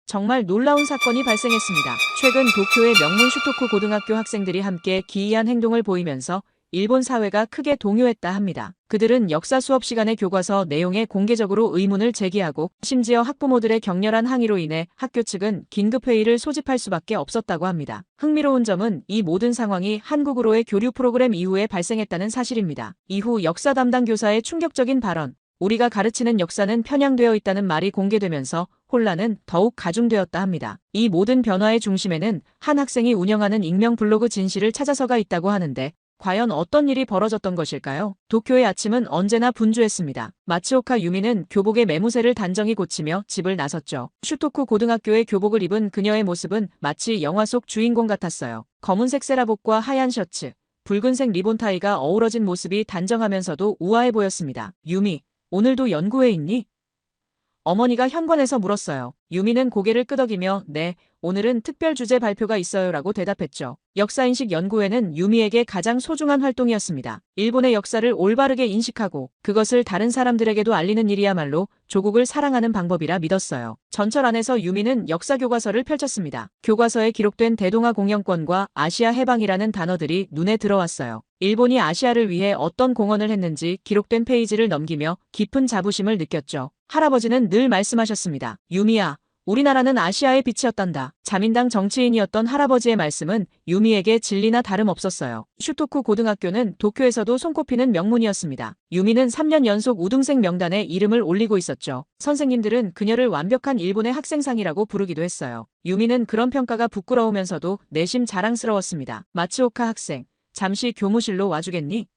정말 놀라운 사건이 발생했습니다. 최근 도쿄의 명문 슈토쿠 고등학교 학생들이 함께 기이한 행동을 보이면서 일본 사회가 크게 동요했다 합니다. 그들은 역사 수업 시간의 교과서 내용에 공개적으로 의문을 제기하고 심지어 학부모들의 격렬한 항의로 인해 학교 측은 긴급회의를 소집할 수밖에 없었다고 합니다. 흥미로운 점은 이 모든 상황이 한국으로의 교류 프로그램 이후에 발생했다는 사실입니다. 이후 역사 담당 교사의 충격적인 발언, 우리가 가르치는 역사는 편향되어 있다는 말이 공개되면서 혼란은 더욱 가중되었다 합니다. 이 모든 변화의 중심에는 한 학생이 운영하는 익명 블로그 진실을 찾아서가 있다고 하는데 과연 어떤 일이 벌어졌던 것일까요? 도쿄의 아침은 언제나 분주했습니다. 마츠오카 유미는 교복의 매무새를 단정히 고치며 집을 나섰죠. 슈토쿠 고등학교의 교복을 입은 그녀의 모습은 마치 영화 속 주인공 같았어요. 검은색 세라복과 하얀 셔츠, 붉은색 리본 타이가 어우러진 모습이 단정하면서도 우아해 보였습니다. 유미, 오늘도 연구회 있니? 어머니가 현관에서 물었어요. 유미는 고개를 끄덕이며 네, 오늘은 특별 주제 발표가 있어요라고 대답했죠. 역사인식 연구회는 유미에게 가장 소중한 활동이었습니다. 일본의 역사를 올바르게 인식하고 그것을 다른 사람들에게도 알리는 일이야말로 조국을 사랑하는 방법이라 믿었어요. 전철 안에서 유미는 역사 교과서를 펼쳤습니다. 교과서에 기록된 대동아 공영권과 아시아 해방이라는 단어들이 눈에 들어왔어요. 일본이 아시아를 위해 어떤 공헌을 했는지 기록된 페이지를 넘기며 깊은 자부심을 느꼈죠. 할아버지는 늘 말씀하셨습니다. 유미야, 우리나라는 아시아의 빛이었단다. 자민당 정치인이었던 할아버지의 말씀은 유미에게 진리나 다름없었어요. 슈토쿠 고등학교는 도쿄에서도 손꼽히는 명문이었습니다. 유미는 3년 연속 우등생 명단에 이름을 올리고 있었죠. 선생님들은 그녀를 완벽한 일본의 학생상이라고 부르기도 했어요. 유미는 그런 평가가 부끄러우면서도 내심 자랑스러웠습니다. 마츠오카 학생, 잠시 교무실로 와주겠니?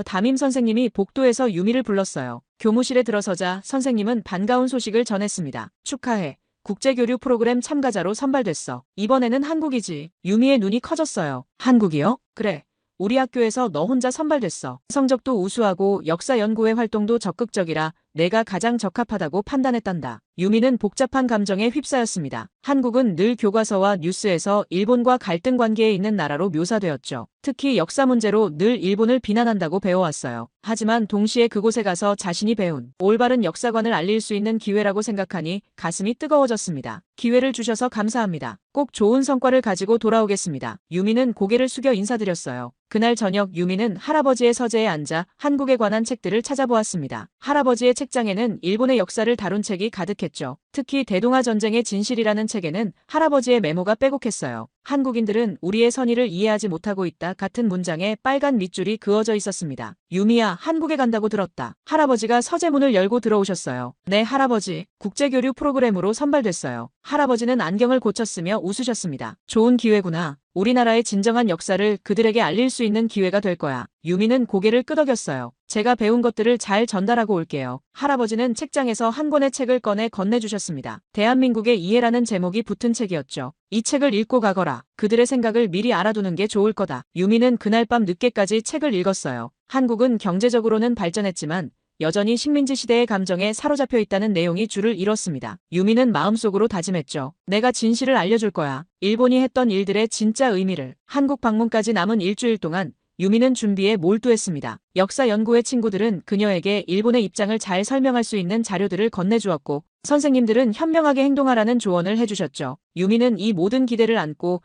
담임 선생님이 복도에서 유미를 불렀어요. 교무실에 들어서자 선생님은 반가운 소식을 전했습니다. 축하해. 국제교류 프로그램 참가자로 선발됐어. 이번에는 한국이지. 유미의 눈이 커졌어요. 한국이요? 그래. 우리 학교에서 너 혼자 선발됐어. 성적도 우수하고 역사 연구회 활동도 적극적이라 내가 가장 적합하다고 판단했단다. 유미는 복잡한 감정에 휩싸였습니다. 한국은 늘 교과서와 뉴스에서 일본과 갈등 관계에 있는 나라로 묘사되었죠. 특히 역사 문제로 늘 일본을 비난한다고 배워왔어요. 하지만 동시에 그곳에 가서 자신이 배운 올바른 역사관을 알릴 수 있는 기회라고 생각하니 가슴이 뜨거워졌습니다. 기회를 주셔서 감사합니다. 꼭 좋은 성과를 가지고 돌아오겠습니다. 유미는 고개를 숙여 인사드렸어요. 그날 저녁 유미는 할아버지의 서재에 앉아 한국에 관한 책들을 찾아보았습니다. 할아버지의 책장에는 일본의 역사를 다룬 책이 가득했죠. 특히 대동아 전쟁의 진실이라는 책에는 할아버지의 메모가 빼곡했어요. 한국인들은 우리의 선의를 이해하지 못하고 있다 같은 문장에 빨간 밑줄이 그어져 있었습니다. 유미야, 한국에 간다고 들었다. 할아버지가 서재문을 열고 들어오셨어요. 네, 할아버지. 국제교류 프로그램으로 선발됐어요. 할아버지는 안경을 고쳤으며 웃으셨습니다. 좋은 기회구나. 우리나라의 진정한 역사를 그들에게 알릴 수 있는 기회가 될 거야. 유미는 고개를 끄덕였어요. 제가 배운 것들을 잘 전달하고 올게요. 할아버지는 책장에서 한 권의 책을 꺼내 건네주셨습니다. 대한민국의 이해라는 제목이 붙은 책이었죠. 이 책을 읽고 가거라. 그들의 생각을 미리 알아두는 게 좋을 거다. 유미는 그날 밤 늦게까지 책을 읽었어요. 한국은 경제적으로는 발전했지만 여전히 식민지 시대의 감정에 사로잡혀 있다는 내용이 줄을 이뤘습니다. 유미는 마음속으로 다짐했죠. 내가 진실을 알려줄 거야. 일본이 했던 일들의 진짜 의미를. 한국 방문까지 남은 일주일 동안 유미는 준비에 몰두했습니다. 역사 연구회 친구들은 그녀에게 일본의 입장을 잘 설명할 수 있는 자료들을 건네주었고 선생님들은 현명하게 행동하라는 조언을 해주셨죠. 유미는 이 모든 기대를 안고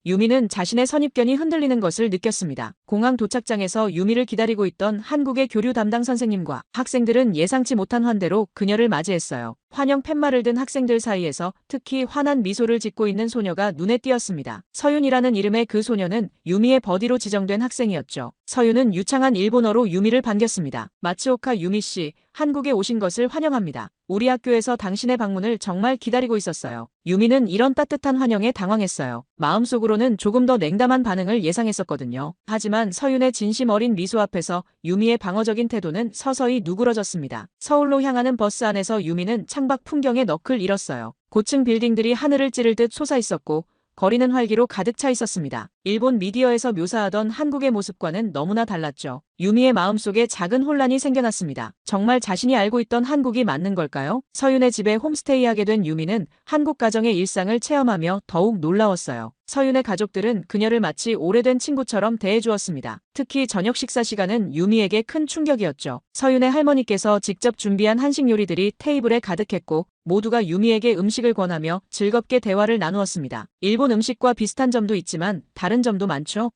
유미는 자신의 선입견이 흔들리는 것을 느꼈습니다. 공항 도착장에서 유미를 기다리고 있던 한국의 교류 담당 선생님과 학생들은 예상치 못한 환대로 그녀를 맞이했어요. 환영 팻말을 든 학생들 사이에서 특히 환한 미소를 짓고 있는 소녀가 눈에 띄었습니다. 서윤이라는 이름의 그 소녀는 유미의 버디로 지정된 학생이었죠. 서윤은 유창한 일본어로 유미를 반겼습니다. 마츠오카 유미 씨, 한국에 오신 것을 환영합니다. 우리 학교에서 당신의 방문을 정말 기다리고 있었어요. 유미는 이런 따뜻한 환영에 당황했어요. 마음속으로는 조금 더 냉담한 반응을 예상했었거든요. 하지만 서윤의 진심 어린 미소 앞에서 유미의 방어적인 태도는 서서히 누그러졌습니다. 서울로 향하는 버스 안에서 유미는 창밖 풍경에 넋을 잃었어요. 고층 빌딩들이 하늘을 찌를 듯 솟아있었고 거리는 활기로 가득 차 있었습니다. 일본 미디어에서 묘사하던 한국의 모습과는 너무나 달랐죠. 유미의 마음속에 작은 혼란이 생겨났습니다. 정말 자신이 알고 있던 한국이 맞는 걸까요? 서윤의 집에 홈스테이하게 된 유미는 한국 가정의 일상을 체험하며 더욱 놀라웠어요. 서윤의 가족들은 그녀를 마치 오래된 친구처럼 대해주었습니다. 특히 저녁 식사 시간은 유미에게 큰 충격이었죠. 서윤의 할머니께서 직접 준비한 한식 요리들이 테이블에 가득했고 모두가 유미에게 음식을 권하며 즐겁게 대화를 나누었습니다. 일본 음식과 비슷한 점도 있지만 다른 점도 많죠?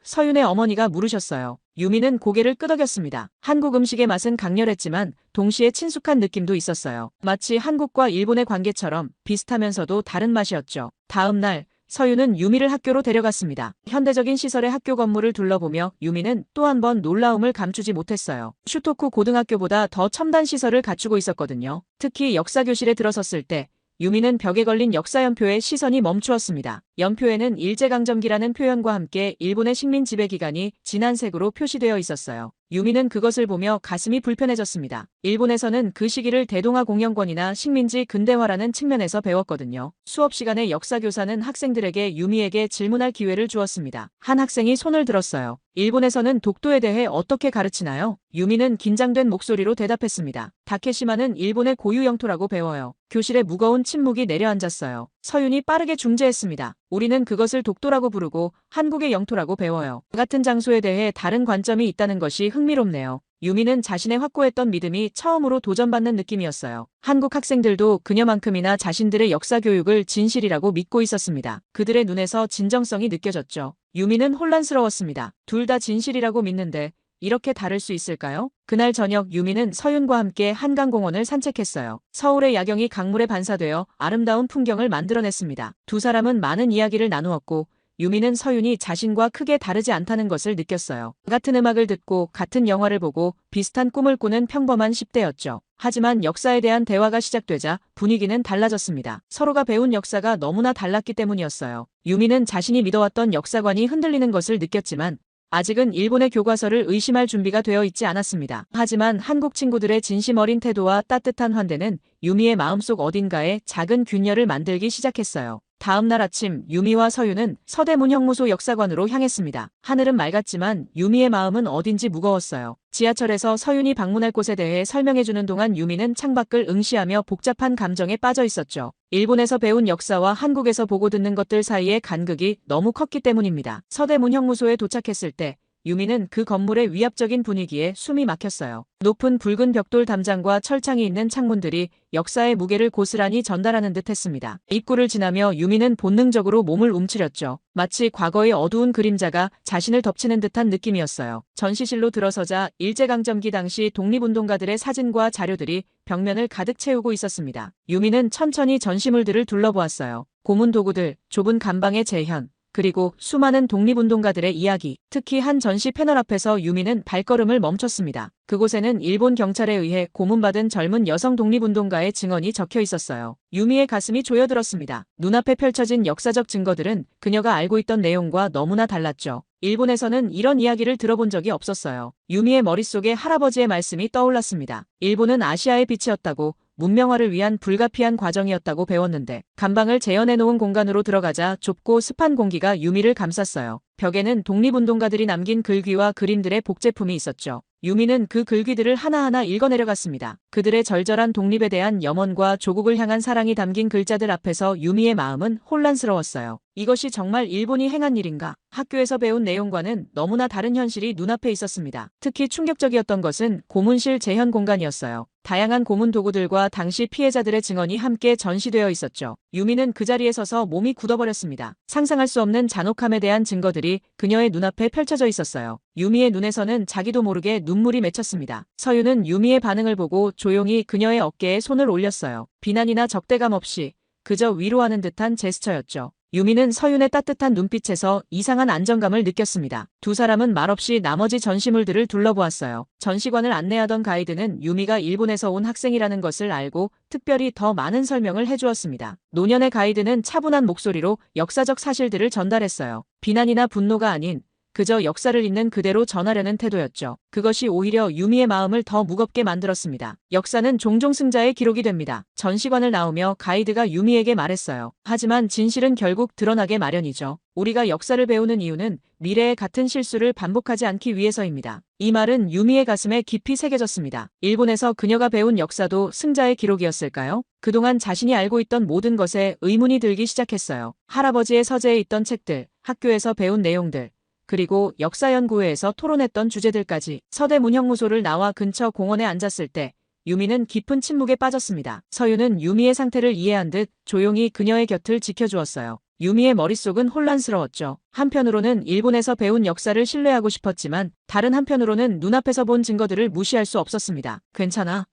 서윤의 어머니가 물으셨어요. 유미는 고개를 끄덕였습니다. 한국 음식의 맛은 강렬했지만 동시에 친숙한 느낌도 있었어요. 마치 한국과 일본의 관계처럼 비슷하면서도 다른 맛이었죠. 다음 날 서윤은 유미를 학교로 데려갔습니다. 현대적인 시설의 학교 건물을 둘러보며 유미는 또 한 번 놀라움을 감추지 못했어요. 슈토쿠 고등학교보다 더 첨단 시설을 갖추고 있었거든요. 특히 역사교실에 들어섰을 때 유미는 벽에 걸린 역사연표에 시선이 멈추었습니다. 연표에는 일제강점기라는 표현과 함께 일본의 식민 지배 기간이 진한 색으로 표시되어 있었어요. 유미는 그것을 보며 가슴이 불편해졌습니다. 일본에서는 그 시기를 대동아 공영권이나 식민지 근대화라는 측면에서 배웠거든요. 수업 시간에 역사교사는 학생들에게 유미에게 질문할 기회를 주었습니다. 한 학생이 손을 들었어요. 일본에서는 독도에 대해 어떻게 가르치나요? 유미는 긴장된 목소리로 대답했습니다. 다케시마는 일본의 고유 영토라고 배워요. 교실에 무거운 침묵이 내려앉았어요. 서윤이 빠르게 중재했습니다. 우리는 그것을 독도라고 부르고 한국의 영토라고 배워요. 같은 장소에 대해 다른 관점이 있다는 것이 흥미롭네요. 유미는 자신의 확고했던 믿음이 처음으로 도전받는 느낌이었어요. 한국 학생들도 그녀만큼이나 자신들의 역사 교육을 진실이라고 믿고 있었습니다. 그들의 눈에서 진정성이 느껴졌죠. 유미는 혼란스러웠습니다. 둘 다 진실이라고 믿는데 이렇게 다를 수 있을까요? 그날 저녁 유미는 서윤과 함께 한강공원을 산책했어요. 서울의 야경이 강물에 반사되어 아름다운 풍경을 만들어냈습니다. 두 사람은 많은 이야기를 나누었고 유미는 서윤이 자신과 크게 다르지 않다는 것을 느꼈어요. 같은 음악을 듣고 같은 영화를 보고 비슷한 꿈을 꾸는 평범한 10대였죠. 하지만 역사에 대한 대화가 시작되자 분위기는 달라졌습니다. 서로가 배운 역사가 너무나 달랐기 때문이었어요. 유미는 자신이 믿어왔던 역사관이 흔들리는 것을 느꼈지만 아직은 일본의 교과서를 의심할 준비가 되어 있지 않았습니다. 하지만 한국 친구들의 진심 어린 태도와 따뜻한 환대는 유미의 마음속 어딘가에 작은 균열을 만들기 시작했어요. 다음 날 아침 유미와 서윤은 서대문 형무소 역사관으로 향했습니다. 하늘은 맑았지만 유미의 마음은 어딘지 무거웠어요. 지하철에서 서윤이 방문할 곳에 대해 설명해주는 동안 유미는 창밖을 응시하며 복잡한 감정에 빠져 있었죠. 일본에서 배운 역사와 한국에서 보고 듣는 것들 사이의 간극이 너무 컸기 때문입니다. 서대문 형무소에 도착했을 때 유미는 그 건물의 위압적인 분위기에 숨이 막혔어요. 높은 붉은 벽돌 담장과 철창이 있는 창문들이 역사의 무게를 고스란히 전달하는 듯 했습니다. 입구를 지나며 유미는 본능적으로 몸을 움츠렸죠. 마치 과거의 어두운 그림자가 자신을 덮치는 듯한 느낌이었어요. 전시실로 들어서자 일제강점기 당시 독립운동가들의 사진과 자료들이 벽면을 가득 채우고 있었습니다. 유미는 천천히 전시물들을 둘러보았어요. 고문 도구들, 좁은 감방의 재현, 그리고 수많은 독립운동가들의 이야기, 특히 한 전시 패널 앞에서 유미는 발걸음을 멈췄습니다. 그곳에는 일본 경찰에 의해 고문받은 젊은 여성 독립운동가의 증언이 적혀 있었어요. 유미의 가슴이 조여들었습니다. 눈앞에 펼쳐진 역사적 증거들은 그녀가 알고 있던 내용과 너무나 달랐죠. 일본에서는 이런 이야기를 들어본 적이 없었어요. 유미의 머릿속에 할아버지의 말씀이 떠올랐습니다. 일본은 아시아의 빛이었다고, 문명화를 위한 불가피한 과정이었다고 배웠는데 감방을 재현해놓은 공간으로 들어가자 좁고 습한 공기가 유미를 감쌌어요. 벽에는 독립운동가들이 남긴 글귀와 그림들의 복제품이 있었죠. 유미는 그 글귀들을 하나하나 읽어내려갔습니다. 그들의 절절한 독립에 대한 염원과 조국을 향한 사랑이 담긴 글자들 앞에서 유미의 마음은 혼란스러웠어요. 이것이 정말 일본이 행한 일인가? 학교에서 배운 내용과는 너무나 다른 현실이 눈앞에 있었습니다. 특히 충격적이었던 것은 고문실 재현 공간이었어요. 다양한 고문 도구들과 당시 피해자들의 증언이 함께 전시되어 있었죠. 유미는 그 자리에 서서 몸이 굳어버렸습니다. 상상할 수 없는 잔혹함에 대한 증거들이 그녀의 눈앞에 펼쳐져 있었어요. 유미의 눈에서는 자기도 모르게 눈물이 맺혔습니다. 서윤은 유미의 반응을 보고 조용히 그녀의 어깨에 손을 올렸어요. 비난이나 적대감 없이 그저 위로하는 듯한 제스처였죠. 유미는 서윤의 따뜻한 눈빛에서 이상한 안정감을 느꼈습니다. 두 사람은 말없이 나머지 전시물들을 둘러보았어요. 전시관을 안내하던 가이드는 유미가 일본에서 온 학생이라는 것을 알고 특별히 더 많은 설명을 해주었습니다. 노년의 가이드는 차분한 목소리로 역사적 사실들을 전달했어요. 비난이나 분노가 아닌 그저 역사를 있는 그대로 전하려는 태도였죠. 그것이 오히려 유미의 마음을 더 무겁게 만들었습니다. 역사는 종종 승자의 기록이 됩니다. 전시관을 나오며 가이드가 유미에게 말했어요. 하지만 진실은 결국 드러나게 마련이죠. 우리가 역사를 배우는 이유는 미래에 같은 실수를 반복하지 않기 위해서입니다. 이 말은 유미의 가슴에 깊이 새겨졌습니다. 일본에서 그녀가 배운 역사도 승자의 기록이었을까요? 그동안 자신이 알고 있던 모든 것에 의문이 들기 시작했어요. 할아버지의 서재에 있던 책들, 학교에서 배운 내용들, 그리고 역사연구회에서 토론했던 주제들까지. 서대 문형무소를 나와 근처 공원에 앉았을 때 유미는 깊은 침묵에 빠졌습니다. 서유는 유미의 상태를 이해한 듯 조용히 그녀의 곁을 지켜주었어요. 유미의 머릿속은 혼란스러웠죠. 한편으로는 일본에서 배운 역사를 신뢰하고 싶었지만 다른 한편으로는 눈앞에서 본 증거들을 무시할 수 없었습니다. 괜찮아?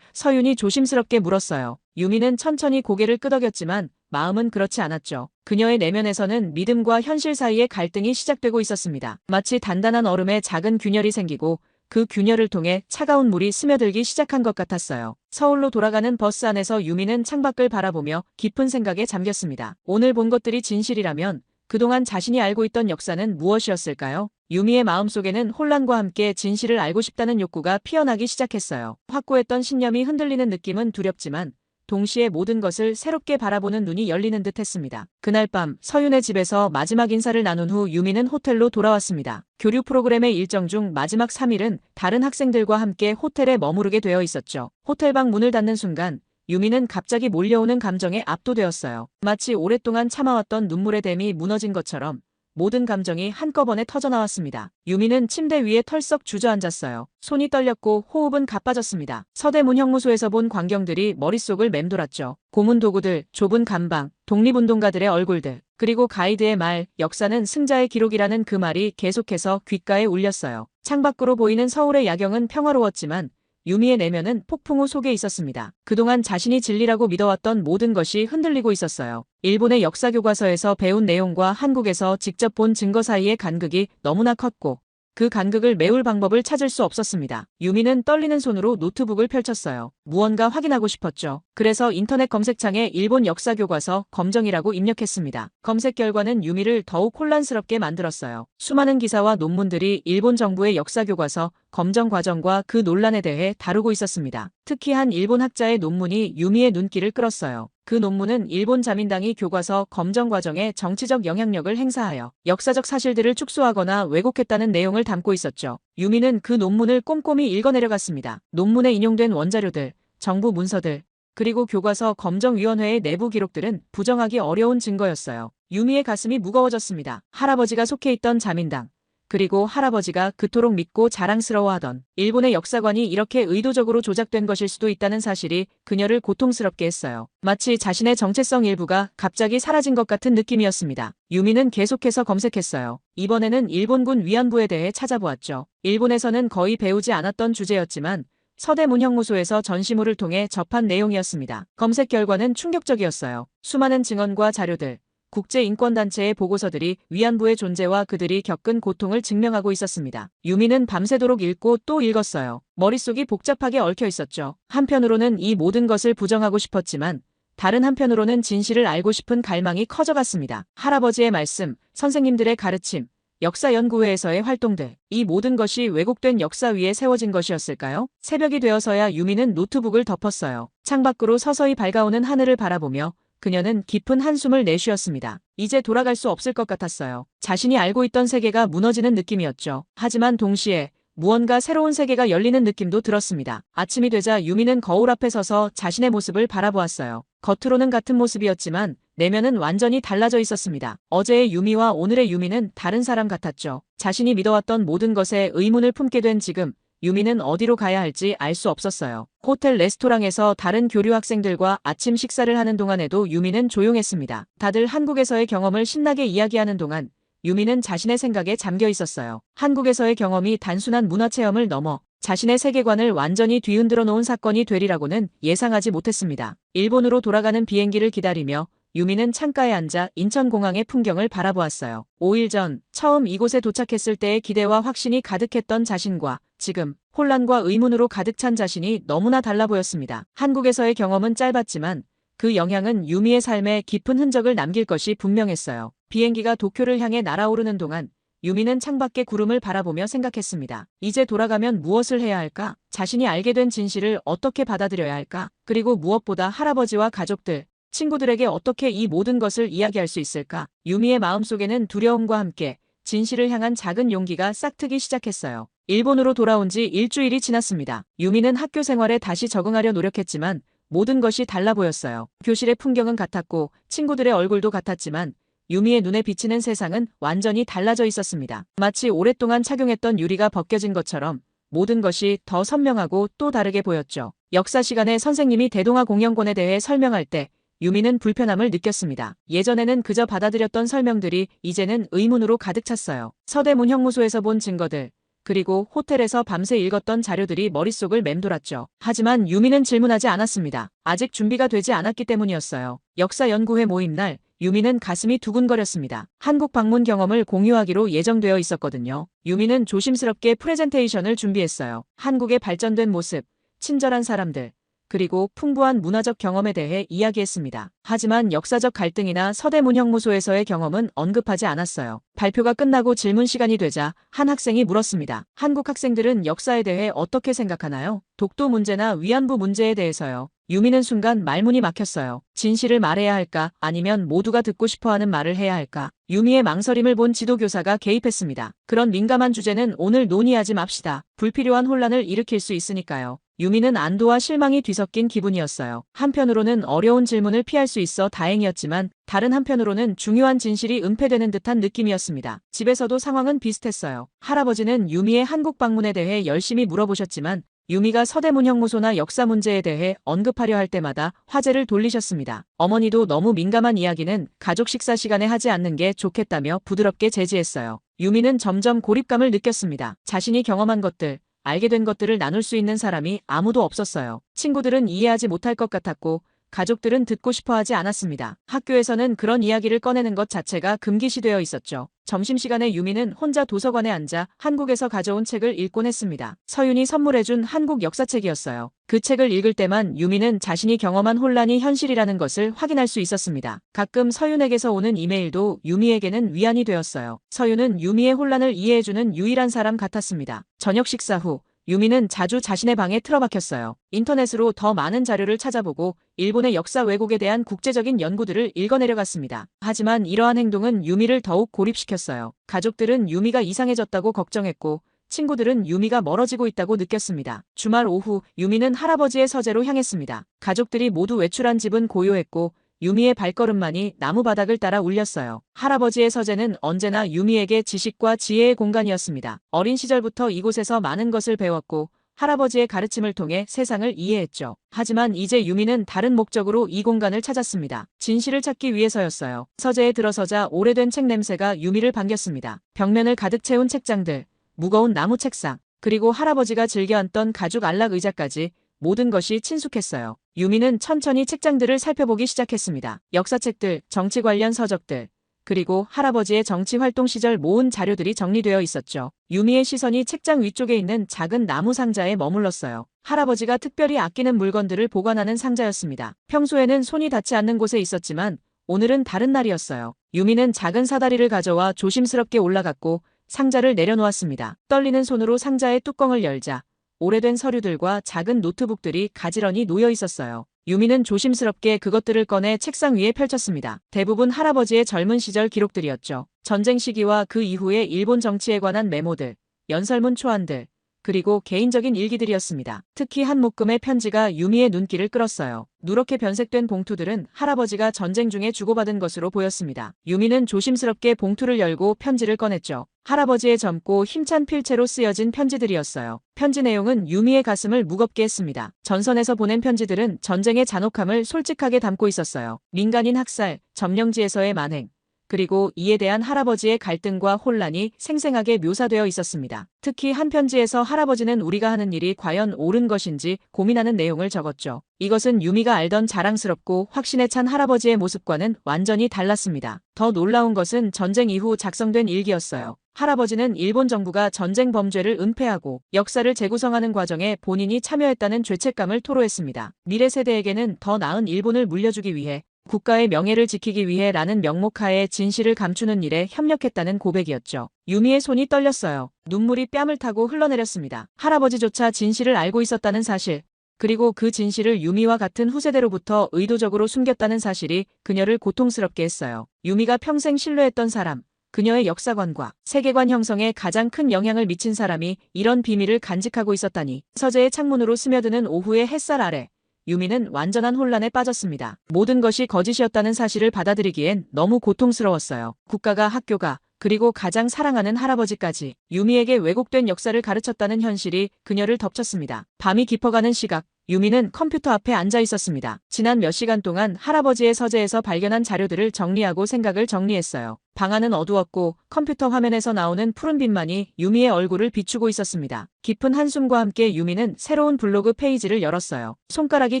서윤이 조심스럽게 물었어요. 유미는 천천히 고개를 끄덕였지만 마음은 그렇지 않았죠. 그녀의 내면에서는 믿음과 현실 사이의 갈등이 시작되고 있었습니다. 마치 단단한 얼음에 작은 균열이 생기고 그 균열을 통해 차가운 물이 스며들기 시작한 것 같았어요. 서울로 돌아가는 버스 안에서 유미는 창밖을 바라보며 깊은 생각에 잠겼습니다. 오늘 본 것들이 진실이라면 그동안 자신이 알고 있던 역사는 무엇이었을까요? 유미의 마음속에는 혼란과 함께 진실을 알고 싶다는 욕구가 피어나기 시작했어요. 확고했던 신념이 흔들리는 느낌은 두렵지만 동시에 모든 것을 새롭게 바라보는 눈이 열리는 듯 했습니다. 그날 밤 서윤의 집에서 마지막 인사를 나눈 후 유미는 호텔로 돌아왔습니다. 교류 프로그램의 일정 중 마지막 3일은 다른 학생들과 함께 호텔에 머무르게 되어 있었죠. 호텔방 문을 닫는 순간 유미는 갑자기 몰려오는 감정에 압도되었어요. 마치 오랫동안 참아왔던 눈물의 댐이 무너진 것처럼 모든 감정이 한꺼번에 터져나왔습니다. 유미는 침대 위에 털썩 주저앉았어요. 손이 떨렸고 호흡은 가빠졌습니다. 서대 문형무소에서 본 광경들이 머릿속을 맴돌았죠. 고문 도구들, 좁은 감방, 독립운동가들의 얼굴들, 그리고 가이드의 말, 역사는 승자의 기록이라는 그 말이 계속해서 귓가에 울렸어요. 창밖으로 보이는 서울의 야경은 평화로웠지만 유미의 내면은 폭풍우 속에 있었습니다. 그동안 자신이 진리라고 믿어왔던 모든 것이 흔들리고 있었어요. 일본의 역사 교과서에서 배운 내용과 한국에서 직접 본 증거 사이의 간극이 너무나 컸고 그 간극을 메울 방법을 찾을 수 없었습니다. 유미는 떨리는 손으로 노트북을 펼쳤어요. 무언가 확인하고 싶었죠. 그래서 인터넷 검색창에 일본 역사 교과서 검정이라고 입력했습니다. 검색 결과는 유미를 더욱 혼란스럽게 만들었어요. 수많은 기사와 논문들이 일본 정부의 역사 교과서 검정 과정과 그 논란에 대해 다루고 있었습니다. 특히 한 일본 학자의 논문이 유미의 눈길을 끌었어요. 그 논문은 일본 자민당이 교과서 검정 과정에 정치적 영향력을 행사하여 역사적 사실들을 축소하거나 왜곡했다는 내용을 담고 있었죠. 유미는 그 논문을 꼼꼼히 읽어내려갔습니다. 논문에 인용된 원자료들, 정부 문서들, 그리고 교과서 검정위원회의 내부 기록들은 부정하기 어려운 증거였어요. 유미의 가슴이 무거워졌습니다. 할아버지가 속해 있던 자민당, 그리고 할아버지가 그토록 믿고 자랑스러워하던 일본의 역사관이 이렇게 의도적으로 조작된 것일 수도 있다는 사실이 그녀를 고통스럽게 했어요. 마치 자신의 정체성 일부가 갑자기 사라진 것 같은 느낌이었습니다. 유미는 계속해서 검색했어요. 이번에는 일본군 위안부에 대해 찾아보았죠. 일본에서는 거의 배우지 않았던 주제였지만 서대 문형무소에서 전시물을 통해 접한 내용이었습니다. 검색 결과는 충격적이었어요. 수많은 증언과 자료들, 국제인권단체의 보고서들이 위안부의 존재와 그들이 겪은 고통을 증명하고 있었습니다. 유미는 밤새도록 읽고 또 읽었어요. 머릿속이 복잡하게 얽혀 있었죠. 한편으로는 이 모든 것을 부정하고 싶었지만 다른 한편으로는 진실을 알고 싶은 갈망이 커져갔습니다. 할아버지의 말씀, 선생님들의 가르침, 역사연구회에서의 활동들, 이 모든 것이 왜곡된 역사 위에 세워진 것이었을까요? 새벽이 되어서야 유미는 노트북을 덮었어요. 창밖으로 서서히 밝아오는 하늘을 바라보며 그녀는 깊은 한숨을 내쉬었습니다. 이제 돌아갈 수 없을 것 같았어요. 자신이 알고 있던 세계가 무너지는 느낌이었죠. 하지만 동시에 무언가 새로운 세계가 열리는 느낌도 들었습니다. 아침이 되자 유미는 거울 앞에 서서 자신의 모습을 바라보았어요. 겉으로는 같은 모습이었지만 내면은 완전히 달라져 있었습니다. 어제의 유미와 오늘의 유미는 다른 사람 같았죠. 자신이 믿어왔던 모든 것에 의문을 품게 된 지금 유미는 어디로 가야 할지 알 수 없었어요. 호텔 레스토랑에서 다른 교류 학생들과 아침 식사를 하는 동안에도 유미는 조용했습니다. 다들 한국에서의 경험을 신나게 이야기하는 동안 유미는 자신의 생각에 잠겨 있었어요. 한국에서의 경험이 단순한 문화체험을 넘어 자신의 세계관을 완전히 뒤흔들어 놓은 사건이 되리라고는 예상하지 못했습니다. 일본으로 돌아가는 비행기를 기다리며 유미는 창가에 앉아 인천공항의 풍경을 바라보았어요. 5일 전 처음 이곳에 도착했을 때의 기대와 확신이 가득했던 자신과 지금 혼란과 의문으로 가득 찬 자신이 너무나 달라 보였습니다. 한국에서의 경험은 짧았지만 그 영향은 유미의 삶에 깊은 흔적을 남길 것이 분명했어요. 비행기가 도쿄를 향해 날아오르는 동안 유미는 창밖의 구름을 바라보며 생각했습니다. 이제 돌아가면 무엇을 해야 할까? 자신이 알게 된 진실을 어떻게 받아들여야 할까? 그리고 무엇보다 할아버지와 가족들, 친구들에게 어떻게 이 모든 것을 이야기할 수 있을까? 유미의 마음속에는 두려움과 함께 진실을 향한 작은 용기가 싹트기 시작했어요. 일본으로 돌아온 지 일주일이 지났습니다. 유미는 학교 생활에 다시 적응하려 노력했지만 모든 것이 달라 보였어요. 교실의 풍경은 같았고 친구들의 얼굴도 같았지만 유미의 눈에 비치는 세상은 완전히 달라져 있었습니다. 마치 오랫동안 착용했던 유리가 벗겨진 것처럼 모든 것이 더 선명하고 또 다르게 보였죠. 역사 시간에 선생님이 대동아 공영권에 대해 설명할 때 유미는 불편함을 느꼈습니다. 예전에는 그저 받아들였던 설명들이 이제는 의문으로 가득 찼어요. 서대문 형무소에서 본 증거들, 그리고 호텔에서 밤새 읽었던 자료들이 머릿속을 맴돌았죠. 하지만 유미는 질문하지 않았습니다. 아직 준비가 되지 않았기 때문이었어요. 역사연구회 모임 날 유미는 가슴이 두근거렸습니다. 한국 방문 경험을 공유하기로 예정되어 있었거든요. 유미는 조심스럽게 프레젠테이션을 준비했어요. 한국의 발전된 모습, 친절한 사람들, 그리고 풍부한 문화적 경험에 대해 이야기했습니다. 하지만 역사적 갈등이나 서대문 형무소에서의 경험은 언급하지 않았어요. 발표가 끝나고 질문 시간이 되자 한 학생이 물었습니다. 한국 학생들은 역사에 대해 어떻게 생각하나요? 독도 문제나 위안부 문제에 대해서요. 유미는 순간 말문이 막혔어요. 진실을 말해야 할까? 아니면 모두가 듣고 싶어하는 말을 해야 할까? 유미의 망설임을 본 지도교사가 개입했습니다. 그런 민감한 주제는 오늘 논의하지 맙시다. 불필요한 혼란을 일으킬 수 있으니까요. 유미는 안도와 실망이 뒤섞인 기분이었어요. 한편으로는 어려운 질문을 피할 수 있어 다행이었지만 다른 한편으로는 중요한 진실이 은폐되는 듯한 느낌이었습니다. 집에서도 상황은 비슷했어요. 할아버지는 유미의 한국 방문에 대해 열심히 물어보셨지만 유미가 서대문 형무소나 역사 문제에 대해 언급하려 할 때마다 화제를 돌리셨습니다. 어머니도 너무 민감한 이야기는 가족 식사 시간에 하지 않는 게 좋겠다며 부드럽게 제지했어요. 유미는 점점 고립감을 느꼈습니다. 자신이 경험한 것들, 알게 된 것들을 나눌 수 있는 사람이 아무도 없었어요. 친구들은 이해하지 못할 것 같았고 가족들은 듣고 싶어 하지 않았습니다. 학교에서는 그런 이야기를 꺼내는 것 자체가 금기시되어 있었죠. 점심시간에 유미는 혼자 도서관에 앉아 한국에서 가져온 책을 읽곤 했습니다. 서윤이 선물해준 한국 역사책이었어요. 그 책을 읽을 때만 유미는 자신이 경험한 혼란이 현실이라는 것을 확인할 수 있었습니다. 가끔 서윤에게서 오는 이메일도 유미에게는 위안이 되었어요. 서윤은 유미의 혼란을 이해해주는 유일한 사람 같았습니다. 저녁 식사 후 유미는 자주 자신의 방에 틀어박혔어요. 인터넷으로 더 많은 자료를 찾아보고 일본의 역사 왜곡에 대한 국제적인 연구들을 읽어내려갔습니다. 하지만 이러한 행동은 유미를 더욱 고립시켰어요. 가족들은 유미가 이상해졌다고 걱정했고 친구들은 유미가 멀어지고 있다고 느꼈습니다. 주말 오후 유미는 할아버지의 서재로 향했습니다. 가족들이 모두 외출한 집은 고요했고 유미의 발걸음만이 나무 바닥을 따라 울렸어요. 할아버지의 서재는 언제나 유미에게 지식과 지혜의 공간이었습니다. 어린 시절부터 이곳에서 많은 것을 배웠고 할아버지의 가르침을 통해 세상을 이해했죠. 하지만 이제 유미는 다른 목적으로 이 공간을 찾았습니다. 진실을 찾기 위해서였어요. 서재에 들어서자 오래된 책 냄새가 유미를 반겼습니다. 벽면을 가득 채운 책장들, 무거운 나무 책상, 그리고 할아버지가 즐겨 앉던 가죽 안락 의자까지 모든 것이 친숙했어요. 유미는 천천히 책장들을 살펴보기 시작했습니다. 역사책들, 정치 관련 서적들, 그리고 할아버지의 정치활동 시절 모은 자료들이 정리되어 있었죠. 유미의 시선이 책장 위쪽에 있는 작은 나무 상자에 머물렀어요. 할아버지가 특별히 아끼는 물건들을 보관하는 상자였습니다. 평소에는 손이 닿지 않는 곳에 있었지만 오늘은 다른 날이었어요. 유미는 작은 사다리를 가져와 조심스럽게 올라갔고 상자를 내려놓았습니다. 떨리는 손으로 상자의 뚜껑을 열자 오래된 서류들과 작은 노트북들이 가지런히 놓여 있었어요. 유미는 조심스럽게 그것들을 꺼내 책상 위에 펼쳤습니다. 대부분 할아버지의 젊은 시절 기록들이었죠. 전쟁 시기와 그 이후의 일본 정치에 관한 메모들, 연설문 초안들, 그리고 개인적인 일기들이었습니다. 특히 한 묶음의 편지가 유미의 눈길을 끌었어요. 누렇게 변색된 봉투들은 할아버지가 전쟁 중에 주고받은 것으로 보였습니다. 유미는 조심스럽게 봉투를 열고 편지를 꺼냈죠. 할아버지의 젊고 힘찬 필체로 쓰여진 편지들이었어요. 편지 내용은 유미의 가슴을 무겁게 했습니다. 전선에서 보낸 편지들은 전쟁의 잔혹함을 솔직하게 담고 있었어요. 민간인 학살, 점령지에서의 만행, 그리고 이에 대한 할아버지의 갈등과 혼란이 생생하게 묘사되어 있었습니다. 특히 한 편지에서 할아버지는 우리가 하는 일이 과연 옳은 것인지 고민하는 내용을 적었죠. 이것은 유미가 알던 자랑스럽고 확신에 찬 할아버지의 모습과는 완전히 달랐습니다. 더 놀라운 것은 전쟁 이후 작성된 일기였어요. 할아버지는 일본 정부가 전쟁 범죄를 은폐하고 역사를 재구성하는 과정에 본인이 참여했다는 죄책감을 토로했습니다. 미래 세대에게는 더 나은 일본을 물려주기 위해 국가의 명예를 지키기 위해 라는 명목하에 진실을 감추는 일에 협력했다는 고백이었죠. 유미의 손이 떨렸어요. 눈물이 뺨을 타고 흘러내렸습니다. 할아버지조차 진실을 알고 있었다는 사실, 그리고 그 진실을 유미와 같은 후세대로부터 의도적으로 숨겼다는 사실이 그녀를 고통스럽게 했어요. 유미가 평생 신뢰했던 사람, 그녀의 역사관과 세계관 형성에 가장 큰 영향을 미친 사람이 이런 비밀을 간직하고 있었다니. 서재의 창문으로 스며드는 오후의 햇살 아래 유미는 완전한 혼란에 빠졌습니다. 모든 것이 거짓이었다는 사실을 받아들이기엔 너무 고통스러웠어요. 국가가, 학교가, 그리고 가장 사랑하는 할아버지까지 유미에게 왜곡된 역사를 가르쳤다는 현실이 그녀를 덮쳤습니다. 밤이 깊어가는 시각, 유미는 컴퓨터 앞에 앉아 있었습니다. 지난 몇 시간 동안 할아버지의 서재에서 발견한 자료들을 정리하고 생각을 정리했어요. 방 안은 어두웠고 컴퓨터 화면에서 나오는 푸른빛만이 유미의 얼굴을 비추고 있었습니다. 깊은 한숨과 함께 유미는 새로운 블로그 페이지를 열었어요. 손가락이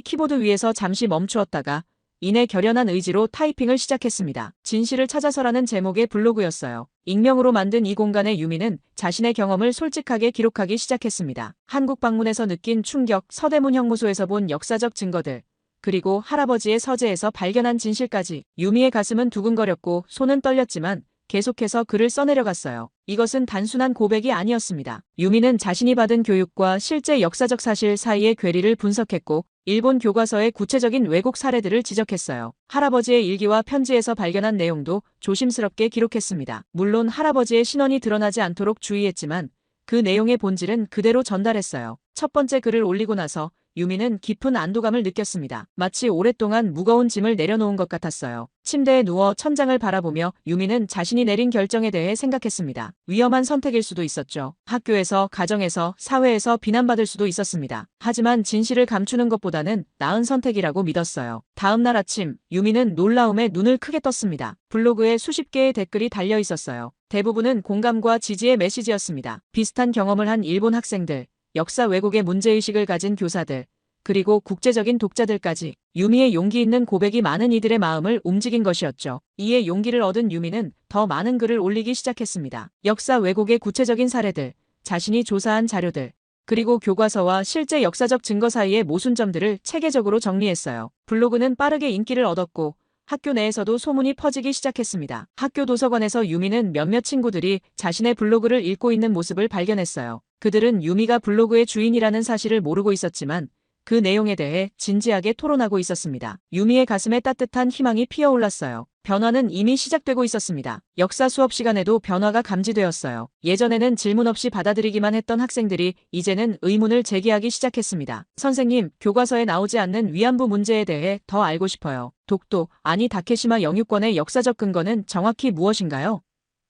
키보드 위에서 잠시 멈추었다가 이내 결연한 의지로 타이핑을 시작했습니다. 진실을 찾아서라는 제목의 블로그였어요. 익명으로 만든 이 공간에 유미는 자신의 경험을 솔직하게 기록하기 시작했습니다. 한국 방문에서 느낀 충격, 서대문 형무소에서 본 역사적 증거들, 그리고 할아버지의 서재에서 발견한 진실까지. 유미의 가슴은 두근거렸고 손은 떨렸지만 계속해서 글을 써내려갔어요. 이것은 단순한 고백이 아니었습니다. 유미는 자신이 받은 교육과 실제 역사적 사실 사이의 괴리를 분석했고 일본 교과서의 구체적인 왜곡 사례들을 지적했어요. 할아버지의 일기와 편지에서 발견한 내용도 조심스럽게 기록했습니다. 물론 할아버지의 신원이 드러나지 않도록 주의했지만 그 내용의 본질은 그대로 전달했어요. 첫 번째 글을 올리고 나서 유미는 깊은 안도감을 느꼈습니다. 마치 오랫동안 무거운 짐을 내려놓은 것 같았어요. 침대에 누워 천장을 바라보며 유미는 자신이 내린 결정에 대해 생각했습니다. 위험한 선택일 수도 있었죠. 학교에서, 가정에서, 사회에서 비난받을 수도 있었습니다. 하지만 진실을 감추는 것보다는 나은 선택이라고 믿었어요. 다음 날 아침, 유미는 놀라움에 눈을 크게 떴습니다. 블로그에 수십 개의 댓글이 달려 있었어요. 대부분은 공감과 지지의 메시지였습니다. 비슷한 경험을 한 일본 학생들, 역사 왜곡의 문제의식을 가진 교사들, 그리고 국제적인 독자들까지 유미의 용기 있는 고백이 많은 이들의 마음을 움직인 것이었죠. 이에 용기를 얻은 유미는 더 많은 글을 올리기 시작했습니다. 역사 왜곡의 구체적인 사례들, 자신이 조사한 자료들, 그리고 교과서와 실제 역사적 증거 사이의 모순점들을 체계적으로 정리했어요. 블로그는 빠르게 인기를 얻었고 학교 내에서도 소문이 퍼지기 시작했습니다. 학교 도서관에서 유미는 몇몇 친구들이 자신의 블로그를 읽고 있는 모습을 발견했어요. 그들은 유미가 블로그의 주인이라는 사실을 모르고 있었지만 그 내용에 대해 진지하게 토론하고 있었습니다. 유미의 가슴에 따뜻한 희망이 피어올랐어요. 변화는 이미 시작되고 있었습니다. 역사 수업 시간에도 변화가 감지되었어요. 예전에는 질문 없이 받아들이기만 했던 학생들이 이제는 의문을 제기하기 시작했습니다. 선생님, 교과서에 나오지 않는 위안부 문제에 대해 더 알고 싶어요. 독도, 아니 다케시마 영유권의 역사적 근거는 정확히 무엇인가요?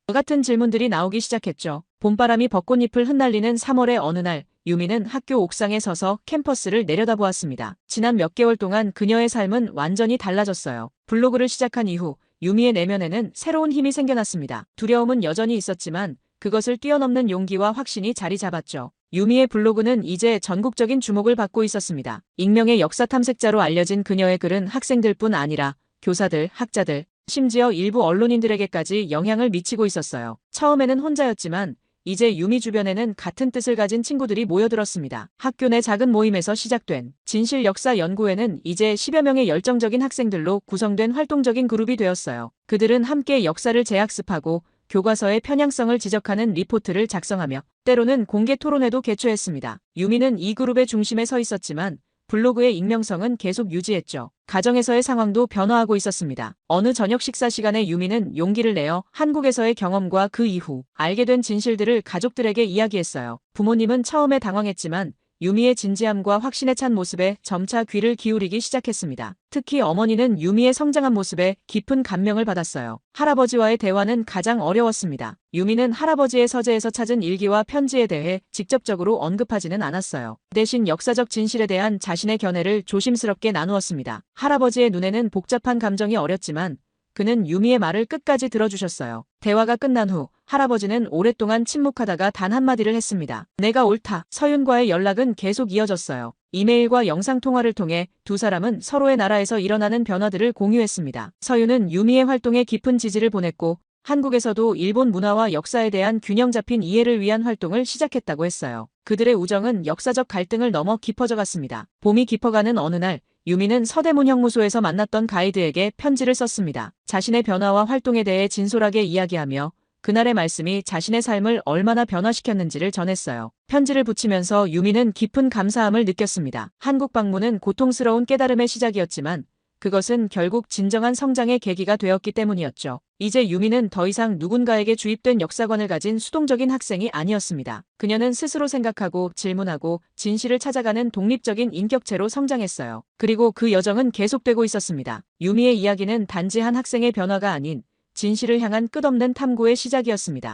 같은 질문들이 나오기 시작했죠. 봄바람이 벚꽃잎을 흩날리는 3월의 어느 날, 유미는 학교 옥상에 서서 캠퍼스를 내려다보았습니다. 지난 몇 개월 동안 그녀의 삶은 완전히 달라졌어요. 블로그를 시작한 이후 유미의 내면에는 새로운 힘이 생겨났습니다. 두려움은 여전히 있었지만 그것을 뛰어넘는 용기와 확신이 자리 잡았죠. 유미의 블로그는 이제 전국적인 주목을 받고 있었습니다. 익명의 역사 탐색자로 알려진 그녀의 글은 학생들뿐 아니라 교사들, 학자들, 심지어 일부 언론인들에게까지 영향을 미치고 있었어요. 처음에는 혼자였지만 이제 유미 주변에는 같은 뜻을 가진 친구들이 모여들었습니다. 학교 내 작은 모임에서 시작된 진실 역사 연구회는 이제 10여 명의 열정적인 학생들로 구성된 활동적인 그룹이 되었어요. 그들은 함께 역사를 재학습하고 교과서의 편향성을 지적하는 리포트를 작성하며 때로는 공개 토론회도 개최했습니다. 유미는 이 그룹의 중심에 서 있었지만 블로그의 익명성은 계속 유지했죠. 가정에서의 상황도 변화하고 있었습니다. 어느 저녁 식사 시간에 유미는 용기를 내어 한국에서의 경험과 그 이후 알게 된 진실들을 가족들에게 이야기했어요. 부모님은 처음에 당황했지만 유미의 진지함과 확신에 찬 모습에 점차 귀를 기울이기 시작했습니다. 특히 어머니는 유미의 성장한 모습에 깊은 감명을 받았어요. 할아버지와의 대화는 가장 어려웠습니다. 유미는 할아버지의 서재에서 찾은 일기와 편지에 대해 직접적으로 언급하지는 않았어요. 대신 역사적 진실에 대한 자신의 견해를 조심스럽게 나누었습니다. 할아버지의 눈에는 복잡한 감정이 어렸지만 그는 유미의 말을 끝까지 들어주셨어요. 대화가 끝난 후 할아버지는 오랫동안 침묵하다가 단 한마디를 했습니다. 내가 옳다. 서윤과의 연락은 계속 이어졌어요. 이메일과 영상통화를 통해 두 사람은 서로의 나라에서 일어나는 변화들을 공유했습니다. 서윤은 유미의 활동에 깊은 지지를 보냈고 한국에서도 일본 문화와 역사에 대한 균형 잡힌 이해를 위한 활동을 시작했다고 했어요. 그들의 우정은 역사적 갈등을 넘어 깊어져 갔습니다. 봄이 깊어가는 어느 날 유미는 서대문 형무소에서 만났던 가이드에게 편지를 썼습니다. 자신의 변화와 활동에 대해 진솔하게 이야기하며 그날의 말씀이 자신의 삶을 얼마나 변화시켰는지를 전했어요. 편지를 붙이면서 유미는 깊은 감사함을 느꼈습니다. 한국 방문은 고통스러운 깨달음의 시작이었지만 그것은 결국 진정한 성장의 계기가 되었기 때문이었죠. 이제 유미는 더 이상 누군가에게 주입된 역사관을 가진 수동적인 학생이 아니었습니다. 그녀는 스스로 생각하고 질문하고 진실을 찾아가는 독립적인 인격체로 성장했어요. 그리고 그 여정은 계속되고 있었습니다. 유미의 이야기는 단지 한 학생의 변화가 아닌 진실을 향한 끝없는 탐구의 시작이었습니다.